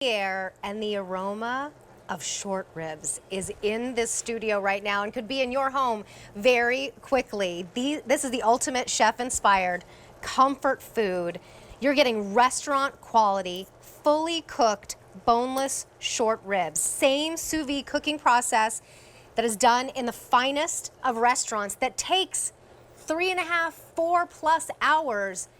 Air and the aroma of short ribs is in this studio right now and could be in your home very quickly. This is the ultimate chef-inspired comfort food. You're getting restaurant quality, fully cooked, boneless short ribs. Same sous vide cooking process that is done in the finest of restaurants that takes 3.5, 4+ hours.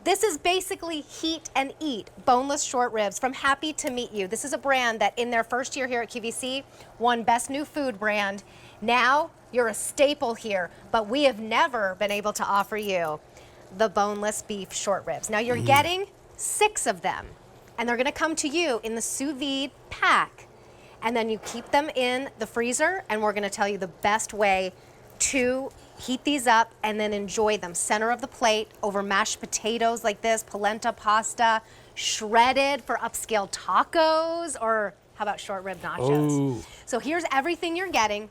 This is basically heat and eat boneless short ribs from Happy to Meet You. This is a brand that in their first year here at QVC won Best New Food Brand. Now you're a staple here, but we have never been able to offer you the boneless beef short ribs. Now you're getting 6 of them, and they're gonna come to you in the sous vide pack. And then you keep them in the freezer, and we're gonna tell you the best way to heat these up and then enjoy them. Center of the plate over mashed potatoes like this, polenta pasta, shredded for upscale tacos, or how about short rib nachos? Ooh. So here's everything you're getting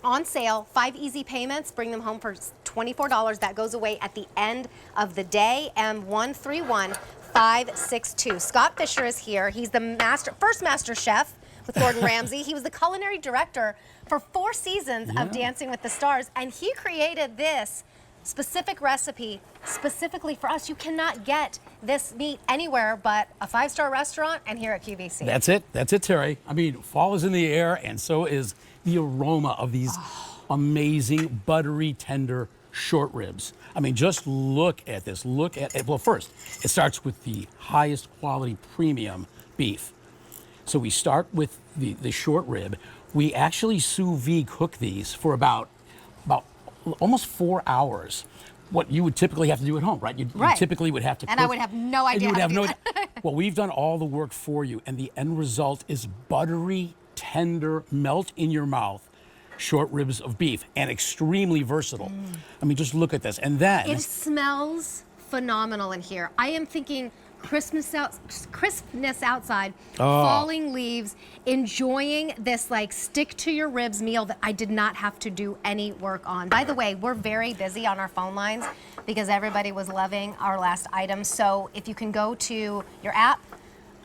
on sale. 5 easy payments, bring them home for $24. That goes away at the end of the day. M131562. Scott Fisher is here. He's the first master chef with Gordon Ramsay. He was the culinary director for 4 seasons of Dancing with the Stars, and he created this specific recipe specifically for us. You cannot get this meat anywhere but a 5-star restaurant and here at QVC. That's it, Terry. I mean, fall is in the air, and so is the aroma of these amazing, buttery, tender short ribs. I mean, just look at this. Look at it. Well, first, it starts with the highest quality premium beef. So we start with the short rib. We actually sous vide cook these for about almost 4 hours. What you would typically have to do at home, right? You typically would have to and cook. I would have no idea. Well, we've done all the work for you, and the end result is buttery, tender, melt in your mouth short ribs of beef, and extremely versatile. I mean, just look at this. And then it smells phenomenal in here. I am thinking crispness outside, falling leaves, enjoying this like stick to your ribs meal that I did not have to do any work on. By the way, we're very busy on our phone lines because everybody was loving our last item. So if you can go to your app,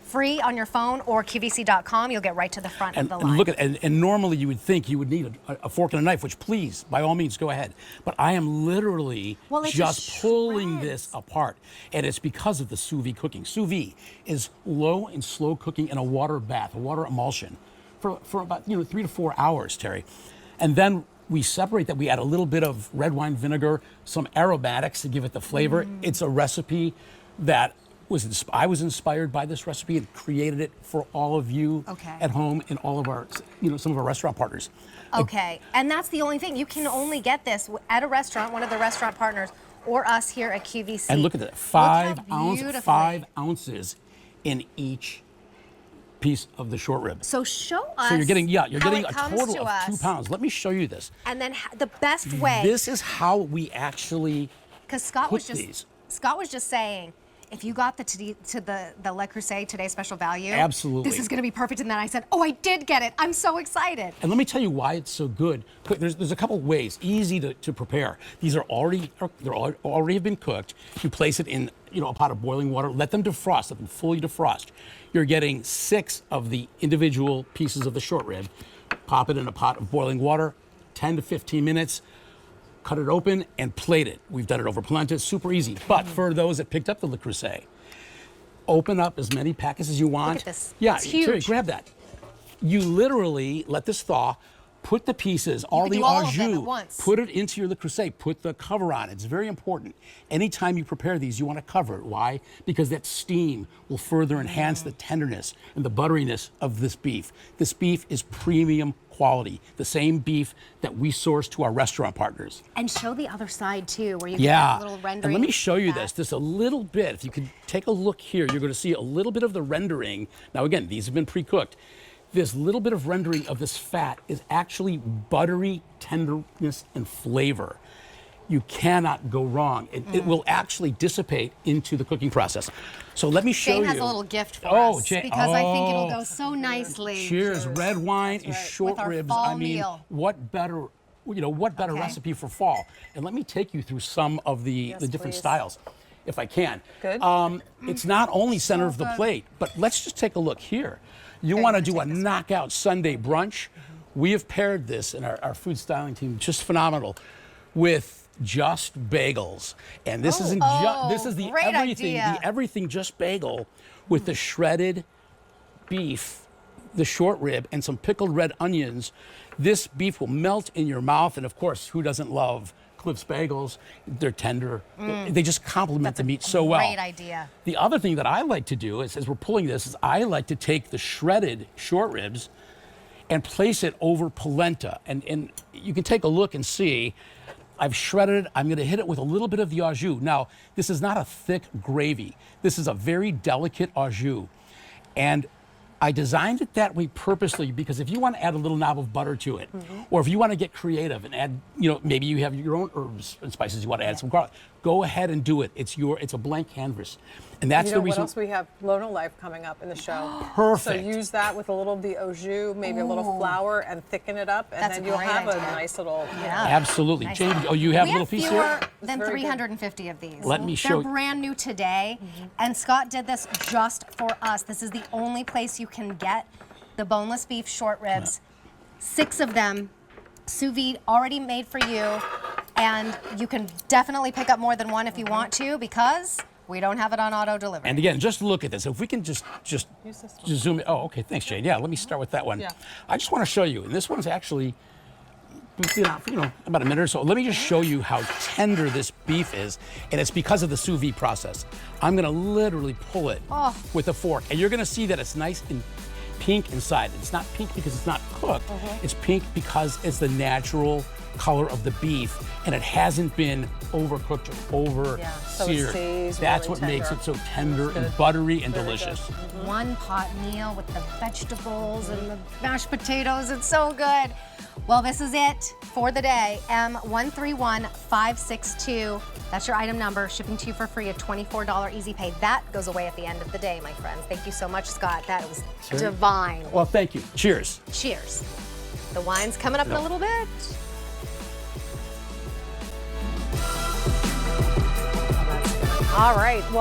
free on your phone, or QVC.com, you'll get right to the front of the line. And look at, and normally you would think you would need a fork and a knife, which please, by all means, go ahead. But I am literally just pulling this apart. And it's because of the sous vide cooking. Sous vide is low and slow cooking in a water bath, a water emulsion, for about 3 to 4 hours, Terry. And then we separate that. We add a little bit of red wine vinegar, some aromatics to give it the flavor. It's a recipe that I was inspired by this recipe and created it for all of you at home and all of our, some of our restaurant partners. Okay, and that's the only thing. You can only get this at a restaurant, one of the restaurant partners, or us here at QVC. And look at that, 5 ounces in each piece of the short rib. So show us. So you're getting a total of 2 pounds. Let me show you this. And then the best way. This is how we actually cook these. Scott was just saying, if you got the Le Creuset Today Special Value, absolutely, this is going to be perfect. And then I said, oh, I did get it. I'm so excited. And let me tell you why it's so good. There's a couple ways, easy to prepare. These are already have been cooked. You place it in a pot of boiling water. Let them defrost. Let them fully defrost. You're getting 6 of the individual pieces of the short rib. Pop it in a pot of boiling water, 10 to 15 minutes. Cut it open and plate it. We've done it over polenta, super easy. But for those that picked up the Le Creuset, open up as many packets as you want. Look at this. Yeah, it's huge. Terry, grab that. You literally let this thaw, put the pieces, all the au jus, put it into your Le Creuset, put the cover on. It's very important. Anytime you prepare these, you want to cover it. Why? Because that steam will further enhance the tenderness and the butteriness of this beef. This beef is premium quality, the same beef that we source to our restaurant partners. And show the other side too, where you get that little rendering. And let me show you this, just a little bit. If you could take a look here, you're going to see a little bit of the rendering. Now again, these have been pre-cooked. This little bit of rendering of this fat is actually buttery tenderness and flavor. You cannot go wrong. It will actually dissipate into the cooking process. So let me show you. Jane has a little gift for us because I think it'll go so nicely. Cheers. Red wine and short ribs. I mean, what better, what better recipe for fall? And let me take you through some of the different styles. if I can. Good. It's not only center of the plate, but let's just take a look here. You want to do a knockout Sunday brunch? We have paired this in our food styling team, just phenomenal, with just bagels. And this isn't this is the great everything, idea. the everything just bagel with the shredded beef, the short rib, and some pickled red onions. This beef will melt in your mouth, and of course, who doesn't love Cliff's bagels? They're tender. They just complement the meat so well. Great idea. The other thing that I like to do is, as we're pulling this, is I like to take the shredded short ribs and place it over polenta. And you can take a look and see, I've shredded it. I'm gonna hit it with a little bit of the au jus. Now, this is not a thick gravy. This is a very delicate au jus. And I designed it that way purposely because if you want to add a little knob of butter to it, or if you want to get creative and add, maybe you have your own herbs and spices, you want to add some garlic, go ahead and do it. It's a blank canvas. And that's the reason. What else we have? Lona Life coming up in the show. Perfect. So use that with a little of the au jus, maybe a little flour, and thicken it up, and That's then a you'll great have a idea. nice little. Absolutely. Nice. Jamie, you have a We little have piece fewer here? than Very good. 350 of these. Let me show They're you. brand new today, and Scott did this just for us. This is the only place you can get the boneless beef short ribs. 6 of them, sous vide, already made for you, and you can definitely pick up more than one if you want to because we don't have it on auto delivery. And again, just look at this. If we can just zoom in. Oh, okay. Thanks, Jane. Yeah, let me start with that one. Yeah. I just want to show you, and this one's actually, about a minute or so. Let me just show you how tender this beef is, and it's because of the sous vide process. I'm going to literally pull it with a fork, and you're going to see that it's nice and pink inside. It's not pink because it's not cooked. It's pink because it's the natural color of the beef, and it hasn't been overcooked or over so it seared. stays That's really what makes tender. it so tender That's and good. buttery and Very delicious. good. One pot meal with the vegetables and the mashed potatoes. It's so good. Well, this is it for the day. M131562. That's your item number. Shipping to you for free, a $24 easy pay. That goes away at the end of the day, my friends. Thank you so much, Scott. That was divine. Well, thank you. Cheers. Cheers. The wine's coming up in a little bit. All right. Well,